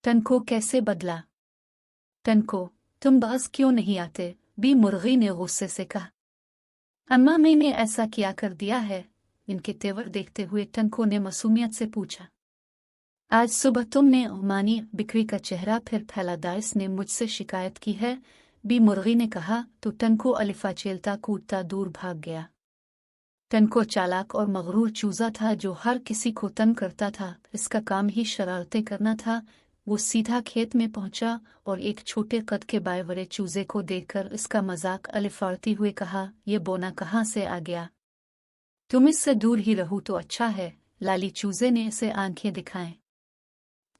टनको कैसे बदला? टनको, तुम बाज क्यों नहीं आते? बी मुर्गी ने गुस्से से कहा। अम्मा मैंने ऐसा क्या कर दिया है? इनके तेवर देखते हुए टनको ने मासूमियत से पूछा। आज सुबह तुमने मानी बिक्री का चेहरा फिर फैला। दाइस ने मुझसे शिकायत की है, बी मुर्गी ने कहा तो टनको अलिफा चेलता कूदता दूर भाग गया। टनको चालाक और मगरूर चूजा था जो हर किसी को तंग करता था। इसका काम ही शरारतें करना था। वो सीधा खेत में पहुंचा और एक छोटे कद के बाएवरे चूजे को देखकर इसका मजाक अलिफाड़ती हुए कहा, ये बोना कहाँ से आ गया? तुम इससे दूर ही रहो तो अच्छा है। लाली चूजे ने इसे आंखें दिखाएं।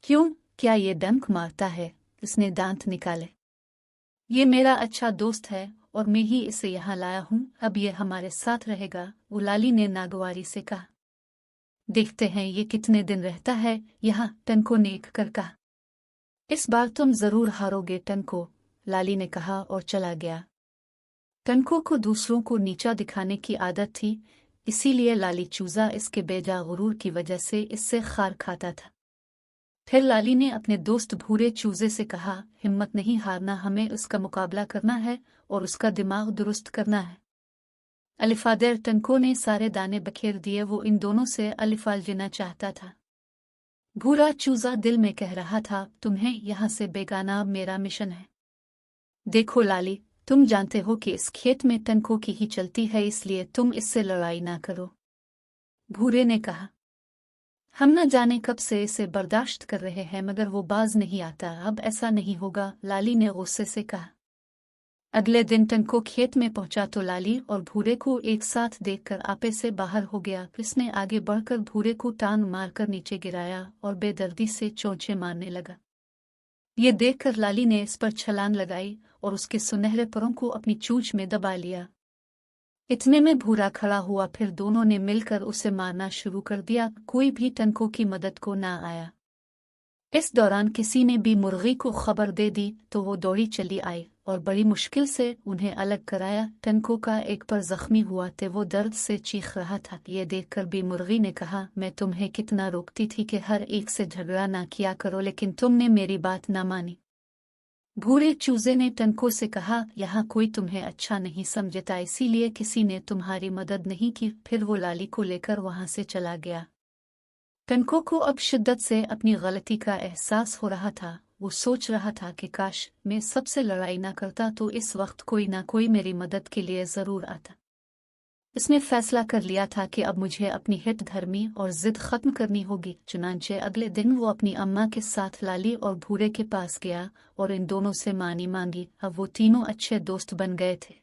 क्यों, क्या ये डंक मारता है? इसने दांत निकाले। ये मेरा अच्छा दोस्त है और मैं ही इसे यहाँ लाया हूँ। अब ये हमारे साथ रहेगा, वो लाली ने नागवारी से कहा। देखते हैं ये कितने दिन रहता है यहाँ, टनको ने एक कर कहा। इस बार तुम जरूर हारोगे टनको, लाली ने कहा और चला गया। टनको को दूसरों को नीचा दिखाने की आदत थी, इसीलिए लाली चूजा इसके बेजा गुरूर की वजह से इससे खार खाता था। फिर लाली ने अपने दोस्त भूरे चूजे से कहा, हिम्मत नहीं हारना, हमें उसका मुकाबला करना है और उसका दिमाग दुरुस्त करना है। अलिफादेर टनको ने सारे दाने बखेर दिए। वो इन दोनों से अलिफाल लेना चाहता था। भूरा चूजा दिल में कह रहा था, तुम्हें यहाँ से बेगाना मेरा मिशन है। देखो लाली, तुम जानते हो कि इस खेत में टनको की ही चलती है, इसलिए तुम इससे लड़ाई ना करो। भूरे ने कहा। हम न जाने कब से इसे बर्दाश्त कर रहे हैं मगर वो बाज नहीं आता। अब ऐसा नहीं होगा, लाली ने गुस्से से कहा। अगले दिन टनको खेत में पहुंचा तो लाली और भूरे को एक साथ देखकर आपे से बाहर हो गया। उसने आगे बढ़कर भूरे को टांग मारकर नीचे गिराया और बेदर्दी से चोंचे मारने लगा। ये देखकर लाली ने इस पर छलांग लगाई और उसके सुनहरे परों को अपनी चोंच में दबा लिया। इतने में भूरा खड़ा हुआ, फिर दोनों ने मिलकर उसे मारना शुरू कर दिया। कोई भी टनको की मदद को ना आया। इस दौरान किसी ने भी मुर्गी को खबर दे दी तो वो दौड़ी चली आई और बड़ी मुश्किल से उन्हें अलग कराया। टनको का एक पर जख्मी हुआ थे, वो दर्द से चीख रहा था। ये देखकर भी मुर्गी ने कहा, मैं तुम्हें कितना रोकती थी कि हर एक से झगड़ा ना किया करो, लेकिन तुमने मेरी बात ना मानी। भूरे चूजे ने टनको से कहा, यहाँ कोई तुम्हें अच्छा नहीं समझता, इसीलिए किसी ने तुम्हारी मदद नहीं की। फिर वो लाली को लेकर वहां से चला गया। टनको को अब शिद्दत से अपनी गलती का एहसास हो रहा था। वो सोच रहा था कि काश मैं सबसे लड़ाई ना करता तो इस वक्त कोई ना कोई मेरी मदद के लिए जरूर आता। इसने फैसला कर लिया था कि अब मुझे अपनी हिट धर्मी और जिद खत्म करनी होगी। चुनांचे अगले दिन वो अपनी अम्मा के साथ लाली और भूरे के पास गया और इन दोनों से मानी मांगी। अब वो तीनों अच्छे दोस्त बन गए थे।